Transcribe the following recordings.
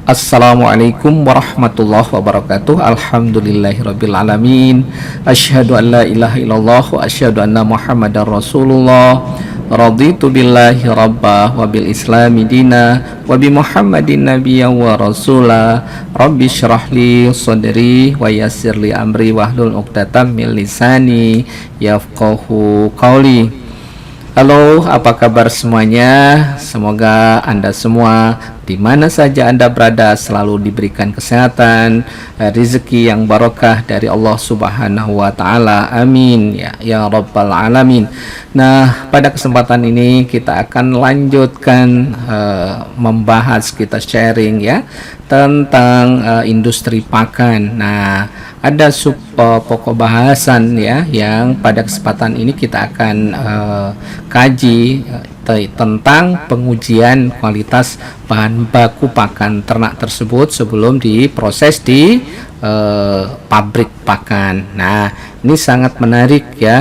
Assalamualaikum warahmatullahi wabarakatuh. Alhamdulillahirabbil alamin. Asyhadu an la ilaha illallah wa asyhadu anna Muhammadar Rasulullah. Raditu billahi rabba wa bil islami dina wa bi Muhammadin nabiyyan wa rasula. Rabbi syrah li sadri wa yassir li amri wahlul 'uqdatam min lisani yafqahu qawli. Halo, apa kabar semuanya? Semoga Anda semua di mana saja Anda berada selalu diberikan kesehatan, rezeki yang barokah dari Allah Subhanahu wa taala. Amin ya rabbal alamin. Nah, pada kesempatan ini kita akan lanjutkan membahas, kita sharing ya tentang industri pakan. Nah, ada pokok bahasan ya yang pada kesempatan ini kita akan kaji tentang pengujian kualitas bahan baku pakan ternak tersebut sebelum diproses di pabrik pakan. Nah, ini sangat menarik ya,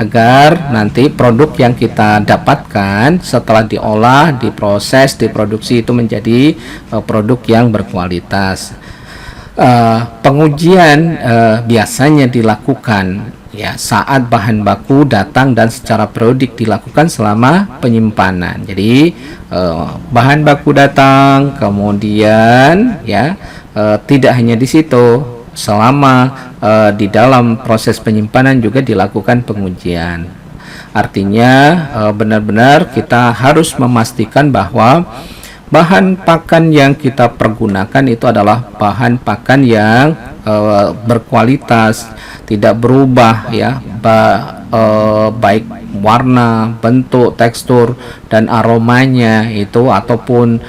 agar nanti produk yang kita dapatkan setelah diolah, diproses, diproduksi itu menjadi produk yang berkualitas. Pengujian biasanya dilakukan ya saat bahan baku datang dan secara periodik dilakukan selama penyimpanan. Jadi bahan baku datang, kemudian ya tidak hanya di situ, selama di dalam proses penyimpanan juga dilakukan pengujian. Artinya benar-benar kita harus memastikan bahwa bahan pakan yang kita pergunakan itu adalah bahan pakan yang berkualitas, tidak berubah ya, baik warna, bentuk, tekstur dan aromanya itu ataupun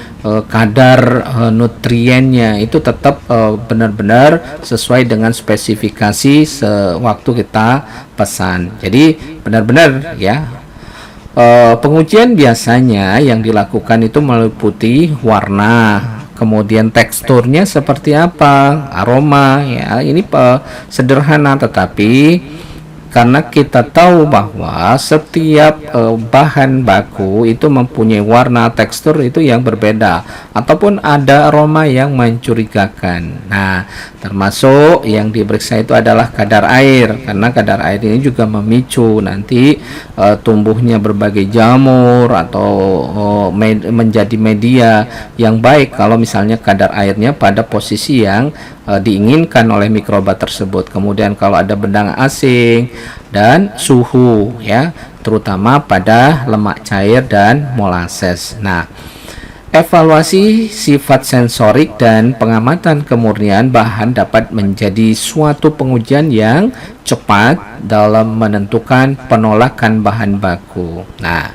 kadar nutriennya itu tetap benar-benar sesuai dengan spesifikasi sewaktu kita pesan. Jadi benar-benar ya, pengujian biasanya yang dilakukan itu meliputi warna, kemudian teksturnya seperti apa, aroma ya. Ini sederhana, tetapi karena kita tahu bahwa setiap bahan baku itu mempunyai warna, tekstur itu yang berbeda ataupun ada aroma yang mencurigakan. Nah, termasuk yang diperiksa itu adalah kadar air, karena kadar air ini juga memicu nanti tumbuhnya berbagai jamur atau menjadi media yang baik kalau misalnya kadar airnya pada posisi yang diinginkan oleh mikroba tersebut. Kemudian kalau ada benang asing dan suhu ya, terutama pada lemak cair dan molases. Nah, evaluasi sifat sensorik dan pengamatan kemurnian bahan dapat menjadi suatu pengujian yang cepat dalam menentukan penolakan bahan baku. Nah,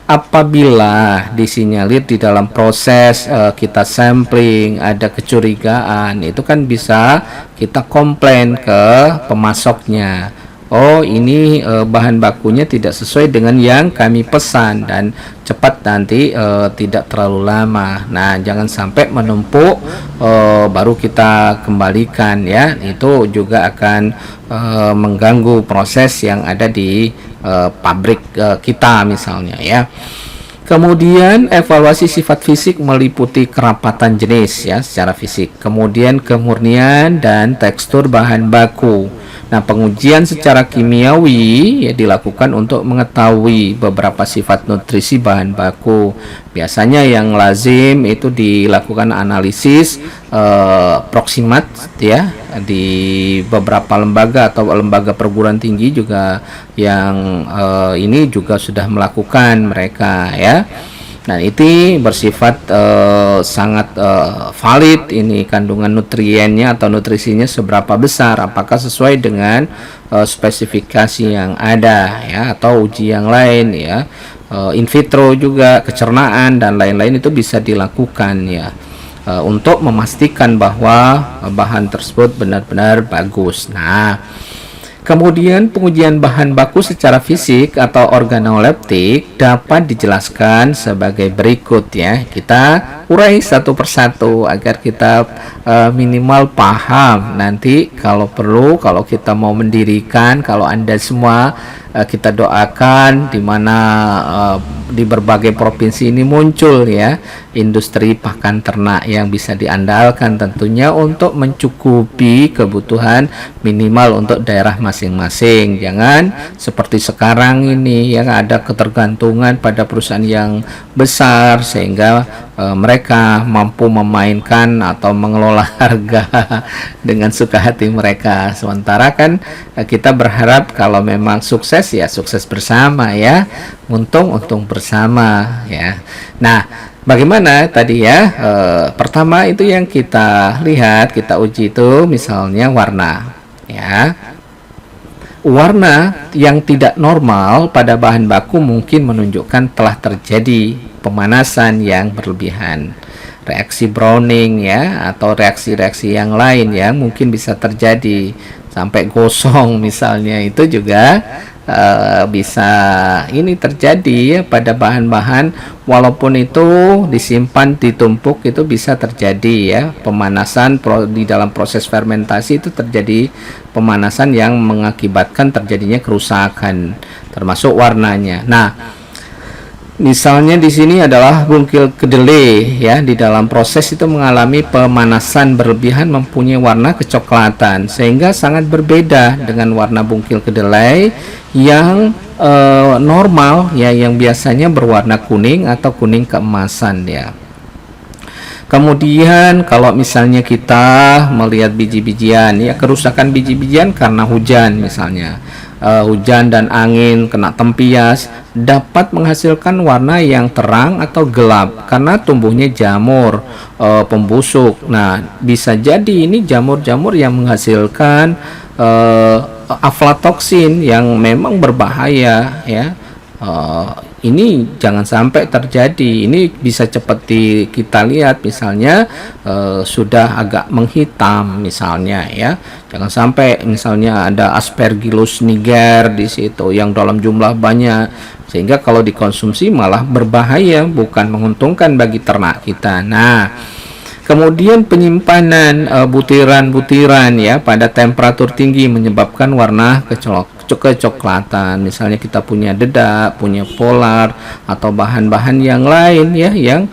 apabila disinyalir di dalam proses kita sampling ada kecurigaan, itu kan bisa kita komplain ke pemasoknya. Oh, ini bahan bakunya tidak sesuai dengan yang kami pesan, dan cepat nanti tidak terlalu lama. Nah, jangan sampai menumpuk baru kita kembalikan ya. Itu juga akan mengganggu proses yang ada di pabrik kita misalnya ya. Kemudian evaluasi sifat fisik meliputi kerapatan jenis ya secara fisik, kemudian kemurnian dan tekstur bahan baku. Nah, pengujian secara kimiawi ya dilakukan untuk mengetahui beberapa sifat nutrisi bahan baku. Biasanya yang lazim itu dilakukan analisis proximat ya di beberapa lembaga atau lembaga perguruan tinggi juga yang ini juga sudah melakukan mereka ya. Nah, itu bersifat sangat valid, ini kandungan nutriennya atau nutrisinya seberapa besar, apakah sesuai dengan spesifikasi yang ada ya, atau uji yang lain ya, in vitro juga, kecernaan dan lain-lain itu bisa dilakukan ya, untuk memastikan bahwa bahan tersebut benar-benar bagus. Nah, kemudian pengujian bahan baku secara fisik atau organoleptik dapat dijelaskan sebagai berikut ya. Kita urai satu persatu agar kita minimal paham. Nanti kalau perlu, kalau kita mau mendirikan, kalau Anda semua kita doakan di mana di berbagai provinsi ini muncul ya industri pakan ternak yang bisa diandalkan tentunya untuk mencukupi kebutuhan minimal untuk daerah masing-masing. Jangan seperti sekarang ini yang ada ketergantungan pada perusahaan yang besar sehingga mereka mampu memainkan atau mengelola harga dengan suka hati mereka. Sementara kan kita berharap kalau memang sukses ya sukses bersama ya, untung bersama ya. Nah, bagaimana tadi ya? Pertama itu yang kita lihat, kita uji itu misalnya warna ya. Warna yang tidak normal pada bahan baku mungkin menunjukkan telah terjadi pemanasan yang berlebihan. Reaksi browning ya atau reaksi-reaksi yang lain ya mungkin bisa terjadi sampai gosong misalnya, itu juga bisa ini terjadi ya pada bahan-bahan walaupun itu disimpan ditumpuk itu bisa terjadi ya pemanasan di dalam proses fermentasi, itu terjadi pemanasan yang mengakibatkan terjadinya kerusakan termasuk warnanya. Nah, misalnya di sini adalah bungkil kedelai ya, di dalam proses itu mengalami pemanasan berlebihan mempunyai warna kecoklatan sehingga sangat berbeda dengan warna bungkil kedelai yang normal ya, yang biasanya berwarna kuning atau kuning keemasan ya. Kemudian kalau misalnya kita melihat biji-bijian ya, kerusakan biji-bijian karena hujan misalnya, hujan dan angin kena tempias dapat menghasilkan warna yang terang atau gelap karena tumbuhnya jamur pembusuk. Nah, bisa jadi ini jamur-jamur yang menghasilkan aflatoksin yang memang berbahaya ya. Ini jangan sampai terjadi. Ini bisa cepat kita lihat misalnya sudah agak menghitam misalnya ya. Jangan sampai misalnya ada Aspergillus niger di situ yang dalam jumlah banyak sehingga kalau dikonsumsi malah berbahaya, bukan menguntungkan bagi ternak kita. Nah, kemudian penyimpanan butiran-butiran ya pada temperatur tinggi menyebabkan warna kecoklatan. Misalnya kita punya dedak, punya polar atau bahan-bahan yang lain ya yang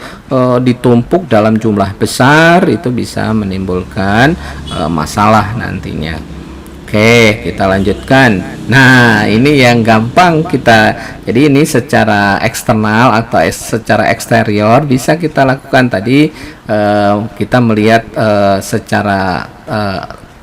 ditumpuk dalam jumlah besar itu bisa menimbulkan masalah nantinya. Oke, kita lanjutkan. Nah, ini yang gampang kita. Jadi ini secara eksternal atau secara eksterior bisa kita lakukan tadi. Kita melihat secara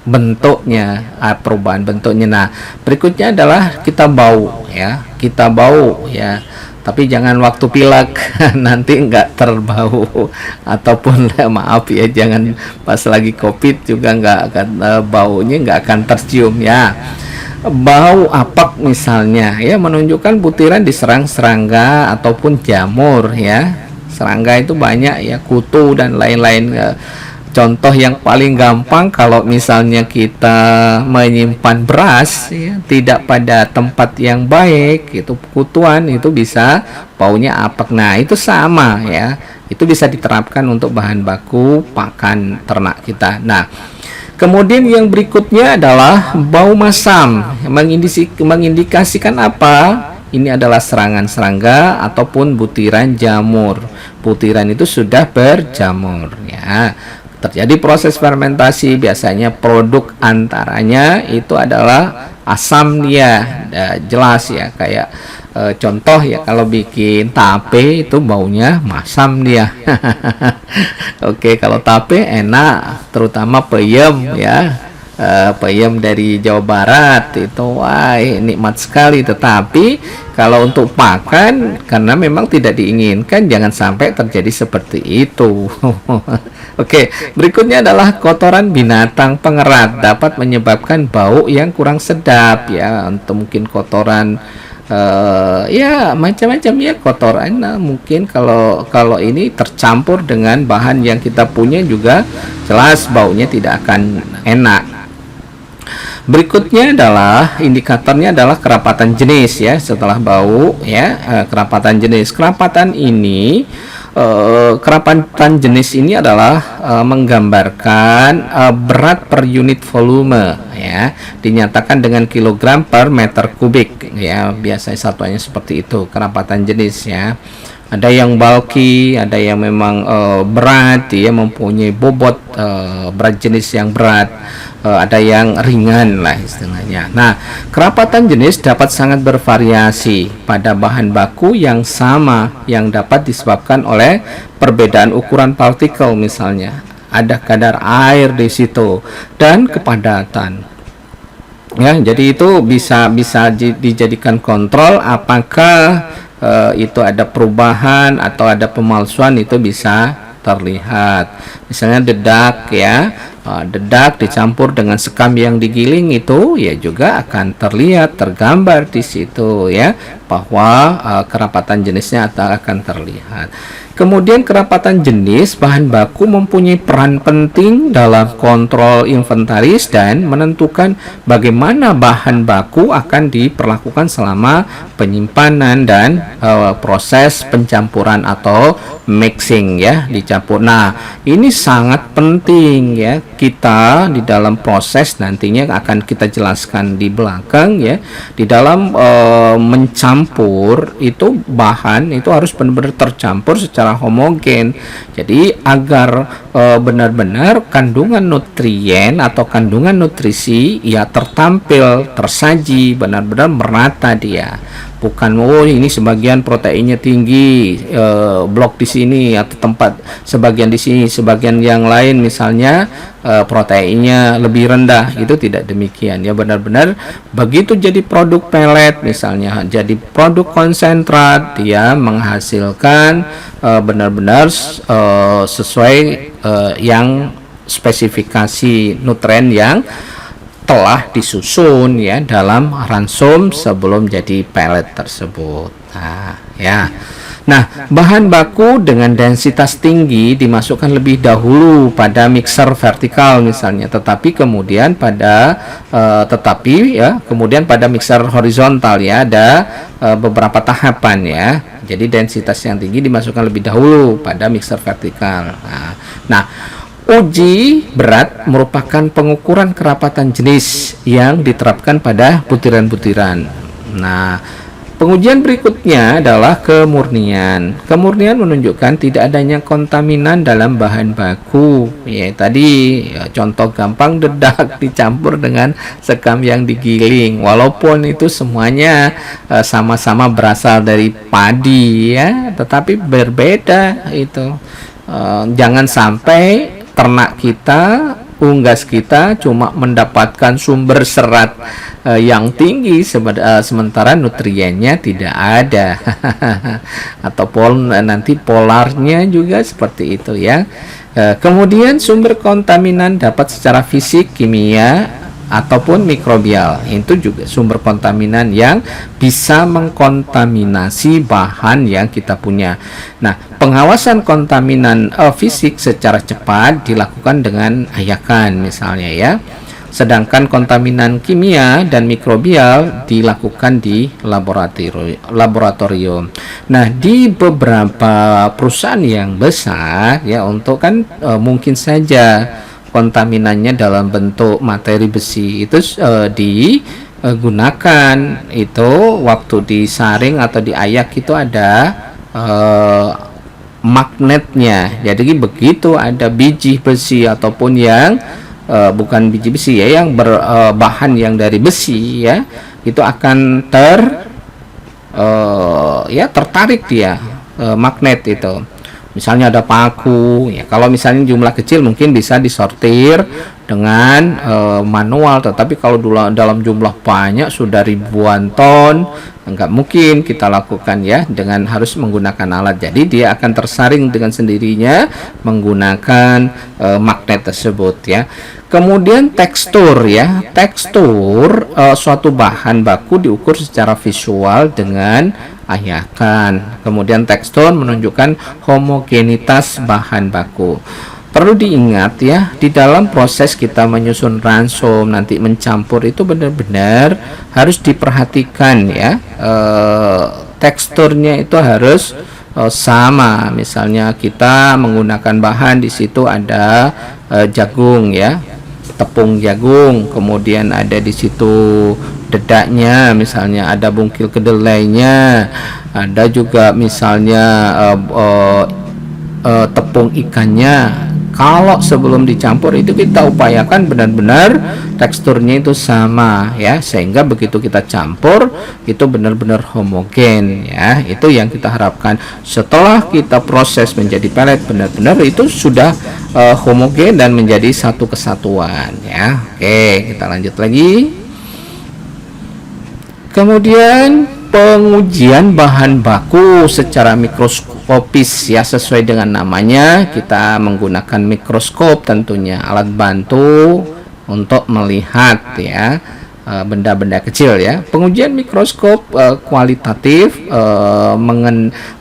bentuknya, perubahan bentuknya. Nah, berikutnya adalah kita bau ya. Kita bau ya. Tapi jangan waktu pilek nanti nggak terbau, ataupun maaf ya, jangan pas lagi COVID juga nggak akan baunya nggak akan tercium ya. Bau apak misalnya ya menunjukkan butiran diserang serangga ataupun jamur ya. Serangga itu banyak ya, kutu dan lain-lain. Contoh yang paling gampang kalau misalnya kita menyimpan beras ya, tidak pada tempat yang baik, itu kutuan itu bisa baunya apek. Nah, itu sama ya. Itu bisa diterapkan untuk bahan baku pakan ternak kita. Nah, kemudian yang berikutnya adalah bau masam. Mengindikasikan apa? Ini adalah serangan serangga ataupun butiran jamur. Butiran itu sudah berjamur ya. Terjadi proses fermentasi, biasanya produk antaranya itu adalah asam dia, jelas ya, kayak contoh ya, kalau bikin tape itu baunya masam dia. Oke, kalau tape enak, terutama peyem ya. Peyem dari Jawa Barat itu wah nikmat sekali, tetapi kalau untuk pakan karena memang tidak diinginkan jangan sampai terjadi seperti itu. Oke, berikutnya adalah kotoran binatang pengerat dapat menyebabkan bau yang kurang sedap ya, untuk mungkin kotoran ya macam-macam ya kotoran. Nah, mungkin kalau ini tercampur dengan bahan yang kita punya juga jelas baunya tidak akan enak. Berikutnya adalah indikatornya adalah kerapatan jenis ya, setelah bau ya, kerapatan jenis. Kerapatan jenis ini adalah menggambarkan berat per unit volume ya, dinyatakan dengan kilogram per meter kubik. ya, biasanya satuannya seperti itu, kerapatan jenis ya. Ada yang bulky, ada yang memang berat, dia mempunyai bobot berat jenis yang berat, ada yang ringan lah istilahnya. Nah, kerapatan jenis dapat sangat bervariasi pada bahan baku yang sama yang dapat disebabkan oleh perbedaan ukuran partikel misalnya. Ada kadar air di situ dan kepadatan. Ya, jadi itu bisa dijadikan kontrol apakah itu ada perubahan atau ada pemalsuan, itu bisa terlihat. Misalnya dedak ya, dedak dicampur dengan sekam yang digiling, itu ya juga akan terlihat, tergambar di situ ya, bahwa kerapatan jenisnya akan terlihat. Kemudian kerapatan jenis bahan baku mempunyai peran penting dalam kontrol inventaris dan menentukan bagaimana bahan baku akan diperlakukan selama penyimpanan dan proses pencampuran atau mixing ya, dicampur. Nah, ini sangat penting ya, kita di dalam proses nantinya akan kita jelaskan di belakang ya. Di dalam mencampur itu bahan itu harus benar-benar tercampur secara homogen. Jadi agar benar-benar kandungan nutrien atau kandungan nutrisi ya tertampil, tersaji, benar-benar merata dia. Bukan ini sebagian proteinnya tinggi, blok di sini atau tempat sebagian di sini, sebagian yang lain misalnya proteinnya lebih rendah. Itu tidak demikian ya, benar-benar begitu jadi produk pelet misalnya, jadi produk konsentrat, dia menghasilkan benar-benar sesuai yang spesifikasi nutrien yang telah disusun ya dalam ransum sebelum jadi pelet tersebut. Nah, ya. Nah, bahan baku dengan densitas tinggi dimasukkan lebih dahulu pada mixer vertikal misalnya, tetapi kemudian pada mixer horizontal ya, ada beberapa tahapan ya. Jadi densitas yang tinggi dimasukkan lebih dahulu pada mixer vertikal. Nah, uji berat merupakan pengukuran kerapatan jenis yang diterapkan pada butiran-butiran. Nah, pengujian berikutnya adalah kemurnian. Kemurnian menunjukkan tidak adanya kontaminan dalam bahan baku. Ya, tadi ya, contoh gampang dedak dicampur dengan sekam yang digiling. Walaupun itu semuanya sama-sama berasal dari padi ya, tetapi berbeda itu. Jangan sampai ternak kita, unggas kita cuma mendapatkan sumber serat yang tinggi sementara nutriennya tidak ada. Ataupun nanti polarnya juga seperti itu ya. Kemudian sumber kontaminan dapat secara fisik, kimia ataupun mikrobial. Itu juga sumber kontaminan yang bisa mengkontaminasi bahan yang kita punya. Nah, pengawasan kontaminan fisik secara cepat dilakukan dengan ayakan misalnya ya. Sedangkan kontaminan kimia dan mikrobial dilakukan di laboratorium. Nah, di beberapa perusahaan yang besar ya, untuk kan mungkin saja kontaminannya dalam bentuk materi besi itu digunakan itu waktu disaring atau diayak itu ada magnetnya. Jadi begitu ada biji besi ataupun yang bukan biji besi ya, yang berbahan yang dari besi ya, itu akan tertarik dia magnet itu. Misalnya ada paku ya, kalau misalnya jumlah kecil mungkin bisa disortir dengan manual, tetapi kalau dalam jumlah banyak sudah ribuan ton, enggak mungkin kita lakukan ya dengan harus menggunakan alat. Jadi dia akan tersaring dengan sendirinya menggunakan magnet tersebut ya. Kemudian tekstur ya, tekstur suatu bahan baku diukur secara visual dengan ayakan. Kemudian tekstur menunjukkan homogenitas bahan baku. Perlu diingat ya, di dalam proses kita menyusun ransum nanti mencampur itu benar-benar harus diperhatikan ya, teksturnya itu harus sama. Misalnya kita menggunakan bahan, di situ ada jagung ya, tepung jagung, kemudian ada di situ dedaknya, misalnya ada bungkil kedelainya, ada juga misalnya tepung ikannya. Kalau sebelum dicampur itu kita upayakan benar-benar teksturnya itu sama ya, sehingga begitu kita campur itu benar-benar homogen ya. Itu yang kita harapkan. Setelah kita proses menjadi pelet, benar-benar itu sudah homogen dan menjadi satu kesatuan ya. Oke, kita lanjut lagi. Kemudian pengujian bahan baku secara mikroskopis ya, sesuai dengan namanya kita menggunakan mikroskop, tentunya alat bantu untuk melihat ya benda-benda kecil ya. Pengujian mikroskop kualitatif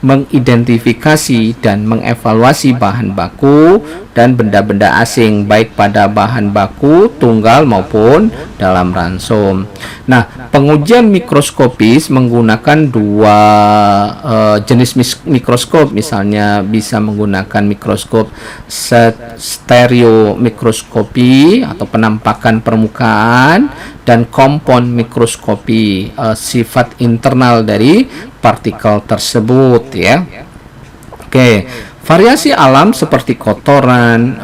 mengidentifikasi dan mengevaluasi bahan baku dan benda-benda asing, baik pada bahan baku tunggal maupun dalam ransum. Nah, pengujian mikroskopis menggunakan dua jenis mikroskop, misalnya bisa menggunakan mikroskop stereo mikroskopi atau penampakan permukaan, dan kompon mikroskopi sifat internal dari partikel tersebut ya. Oke, variasi alam seperti kotoran,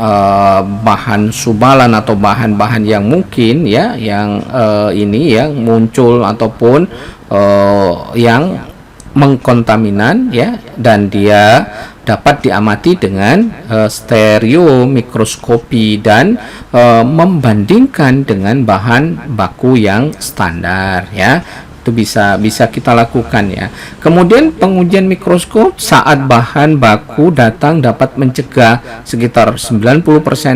bahan subalan atau bahan-bahan yang mungkin ya yang ini yang muncul ataupun yang mengkontaminan ya, dan dia dapat diamati dengan stereo mikroskopi dan membandingkan dengan bahan baku yang standar ya. Itu bisa kita lakukan ya. Kemudian pengujian mikroskop saat bahan baku datang dapat mencegah sekitar 90%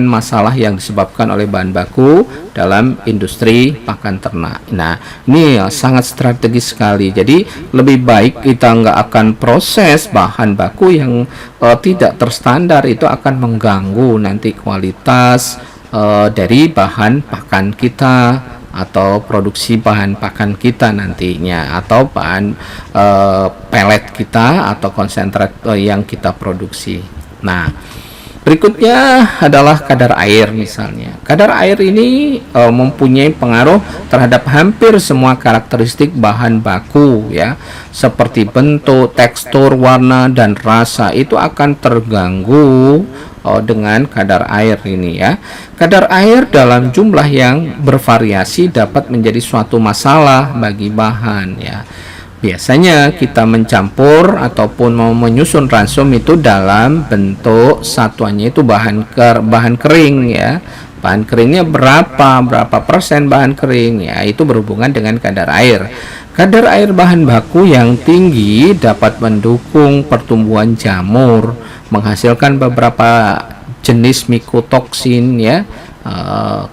masalah yang disebabkan oleh bahan baku dalam industri pakan ternak. Nah, ini sangat strategis sekali. Jadi lebih baik kita nggak akan proses bahan baku yang tidak terstandar, itu akan mengganggu nanti kualitas dari bahan pakan kita atau produksi bahan pakan kita nantinya, atau bahan pelet kita atau konsentrat yang kita produksi. Nah, berikutnya adalah kadar air misalnya. Kadar air ini mempunyai pengaruh terhadap hampir semua karakteristik bahan baku ya, seperti bentuk, tekstur, warna, dan rasa itu akan terganggu dengan kadar air ini ya. Kadar air dalam jumlah yang bervariasi dapat menjadi suatu masalah bagi bahan ya. Biasanya kita mencampur ataupun mau menyusun ransum itu dalam bentuk satuannya itu bahan kering ya. Bahan keringnya berapa persen bahan kering ya, itu berhubungan dengan kadar air. Kadar air bahan baku yang tinggi dapat mendukung pertumbuhan jamur, menghasilkan beberapa jenis mikotoksin ya,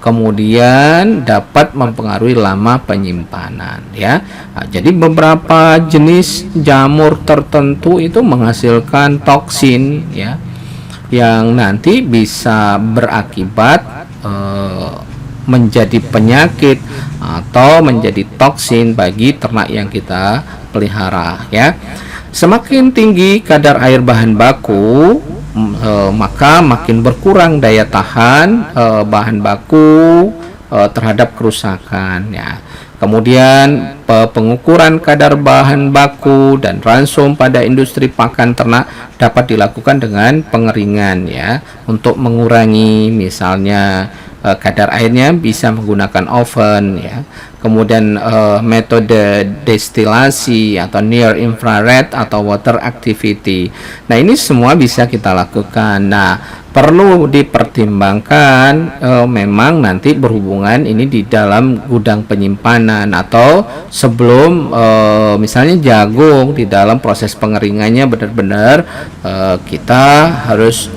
kemudian dapat mempengaruhi lama penyimpanan ya. Jadi beberapa jenis jamur tertentu itu menghasilkan toksin ya, yang nanti bisa berakibat menjadi penyakit atau menjadi toksin bagi ternak yang kita pelihara ya. Semakin tinggi kadar air bahan baku, maka makin berkurang daya tahan bahan baku terhadap kerusakan ya. Kemudian pengukuran kadar bahan baku dan ransum pada industri pakan ternak dapat dilakukan dengan pengeringan ya, untuk mengurangi misalnya kadar airnya bisa menggunakan oven ya. Kemudian metode destilasi atau near infrared atau water activity. Nah, ini semua bisa kita lakukan. Nah, perlu dipertimbangkan memang nanti berhubungan ini di dalam gudang penyimpanan atau sebelum misalnya jagung di dalam proses pengeringannya benar-benar kita harus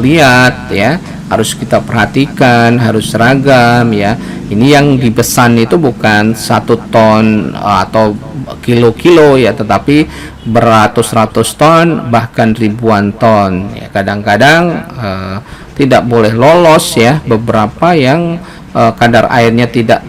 lihat ya, harus kita perhatikan, harus seragam ya. Ini yang dipesan itu bukan 1 ton atau kilo-kilo ya, tetapi beratus-ratus ton bahkan ribuan ton ya. Kadang-kadang tidak boleh lolos ya, beberapa yang kadar airnya tidak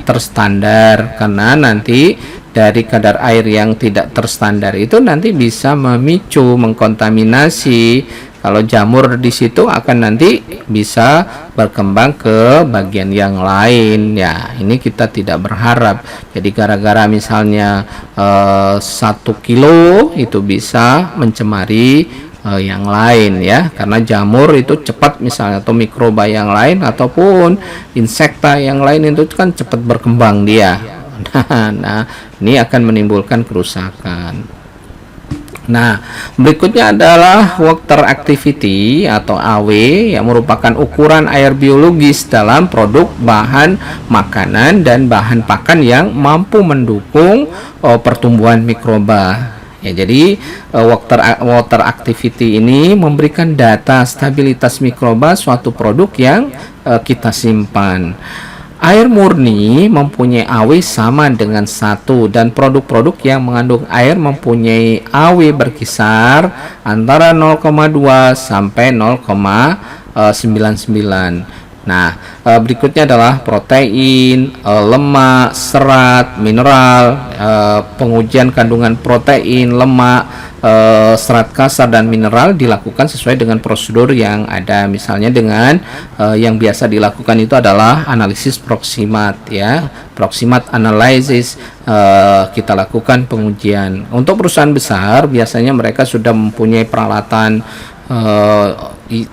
terstandar, karena nanti dari kadar air yang tidak terstandar itu nanti bisa memicu mengkontaminasi Kalau jamur di situ akan nanti bisa berkembang ke bagian yang lain ya. Ini kita tidak berharap. Jadi gara-gara misalnya 1 kilo itu bisa mencemari yang lain ya, karena jamur itu cepat misalnya, atau mikroba yang lain ataupun insekta yang lain itu kan cepat berkembang dia. Nah, ini akan menimbulkan kerusakan. Nah, berikutnya adalah water activity atau AW, yang merupakan ukuran air biologis dalam produk bahan makanan dan bahan pakan yang mampu mendukung pertumbuhan mikroba. Ya, jadi water activity ini memberikan data stabilitas mikroba suatu produk yang kita simpan. Air murni mempunyai AW sama dengan 1, dan produk-produk yang mengandung air mempunyai AW berkisar antara 0,2 sampai 0,99. Nah, berikutnya adalah protein, lemak, serat, mineral. Pengujian kandungan protein, lemak, serat kasar dan mineral dilakukan sesuai dengan prosedur yang ada. Misalnya dengan yang biasa dilakukan itu adalah analisis proximat ya, proximat analysis. Kita lakukan pengujian. Untuk perusahaan besar biasanya mereka sudah mempunyai peralatan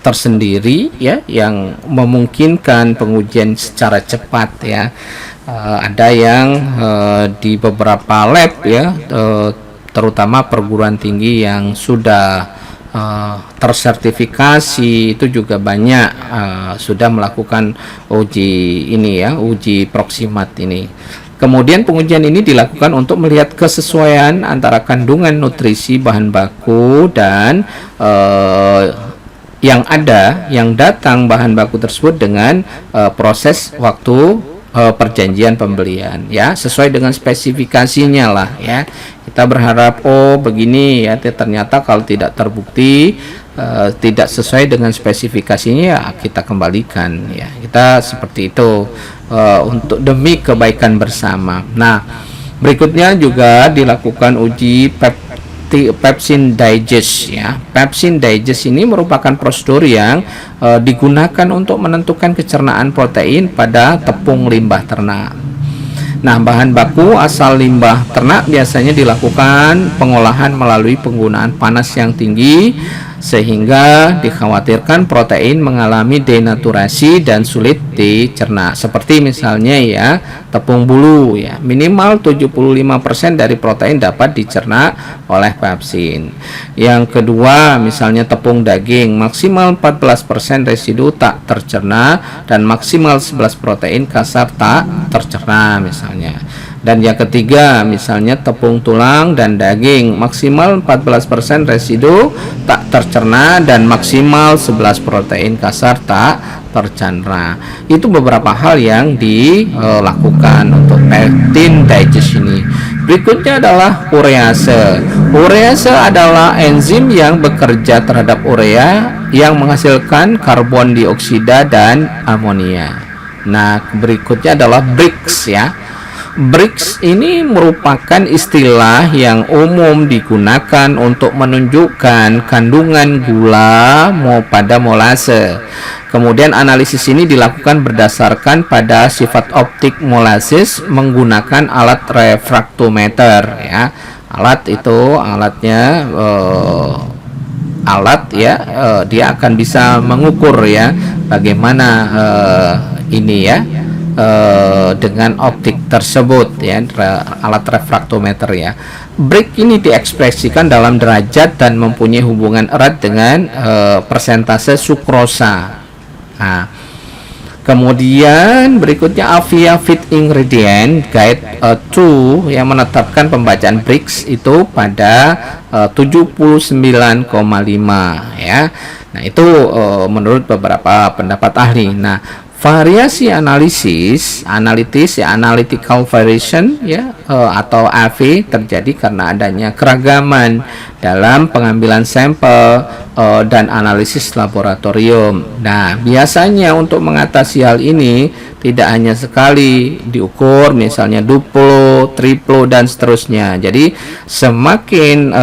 tersendiri ya, yang memungkinkan pengujian secara cepat ya. Ada yang di beberapa lab ya, terutama perguruan tinggi yang sudah tersertifikasi itu juga banyak sudah melakukan uji ini ya, uji proximat ini. Kemudian pengujian ini dilakukan untuk melihat kesesuaian antara kandungan nutrisi bahan baku dan yang datang bahan baku tersebut dengan proses waktu perjanjian pembelian ya, sesuai dengan spesifikasinya lah ya. Kita berharap begini ya, ternyata kalau tidak terbukti tidak sesuai dengan spesifikasinya ya kita kembalikan ya. Kita seperti itu untuk demi kebaikan bersama. Nah, berikutnya juga dilakukan uji pepsin digest ya. Pepsin digest ini merupakan prosedur yang digunakan untuk menentukan kecernaan protein pada tepung limbah ternak. Nah, bahan baku asal limbah ternak biasanya dilakukan pengolahan melalui penggunaan panas yang tinggi, sehingga dikhawatirkan protein mengalami denaturasi dan sulit dicerna. Seperti misalnya ya, tepung bulu ya, minimal 75% dari protein dapat dicerna oleh pepsin. Yang kedua, misalnya tepung daging, maksimal 14% residu tak tercerna dan maksimal 11 protein kasar tak tercerna misalnya. Dan yang ketiga, misalnya tepung tulang dan daging, maksimal 14% residu tak tercerna dan maksimal 11 protein kasar tak tercerna. Itu beberapa hal yang dilakukan untuk peptin digest ini. Berikutnya adalah urease. Urease adalah enzim yang bekerja terhadap urea yang menghasilkan karbon dioksida dan amonia. Nah, berikutnya adalah Brix ya. Brix ini merupakan istilah yang umum digunakan untuk menunjukkan kandungan gula pada molase. Kemudian analisis ini dilakukan berdasarkan pada sifat optik molase menggunakan alat refraktometer ya. Alat ya, dia akan bisa mengukur ya bagaimana ini ya, dengan optik tersebut ya, alat refraktometer ya. Brix ini diekspresikan dalam derajat dan mempunyai hubungan erat dengan persentase sukrosa. Nah, kemudian berikutnya Avia Feed Ingredient Guide 2 yang menetapkan pembacaan Brix itu pada 79,5 ya. Nah, itu menurut beberapa pendapat ahli. Nah, variasi analitis ya, analytical variation ya, atau AV terjadi karena adanya keragaman dalam pengambilan sampel dan analisis laboratorium. Nah, biasanya untuk mengatasi hal ini tidak hanya sekali diukur, misalnya duplo, triplo, dan seterusnya. Jadi semakin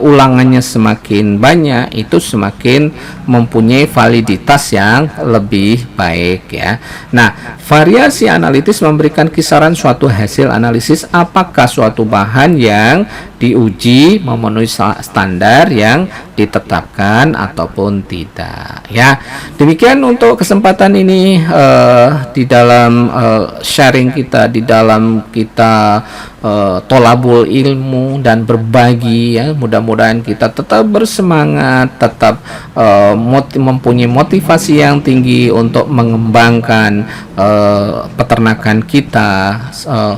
ulangannya semakin banyak, itu semakin mempunyai validitas yang lebih baik ya. Nah, variasi analitis memberikan kisaran suatu hasil analisis apakah suatu bahan yang diuji memenuhi standar yang ditetapkan ataupun tidak ya. Demikian untuk kesempatan ini di dalam sharing kita, di dalam kita tolabul ilmu dan berbagi ya. Mudah-mudahan kita tetap bersemangat, tetap mempunyai motivasi yang tinggi untuk mengembangkan peternakan kita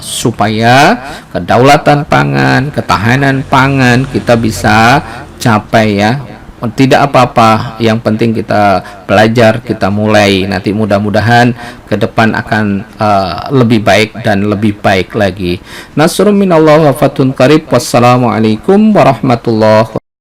supaya kedaulatan pangan, ketahanan pangan kita bisa capai ya. Tidak apa-apa, yang penting kita belajar, kita mulai. Nanti mudah-mudahan ke depan akan lebih baik dan lebih baik lagi. Nasrun minallah wa fatun qarib. Wassalamualaikum warahmatullahi wabarakatuh.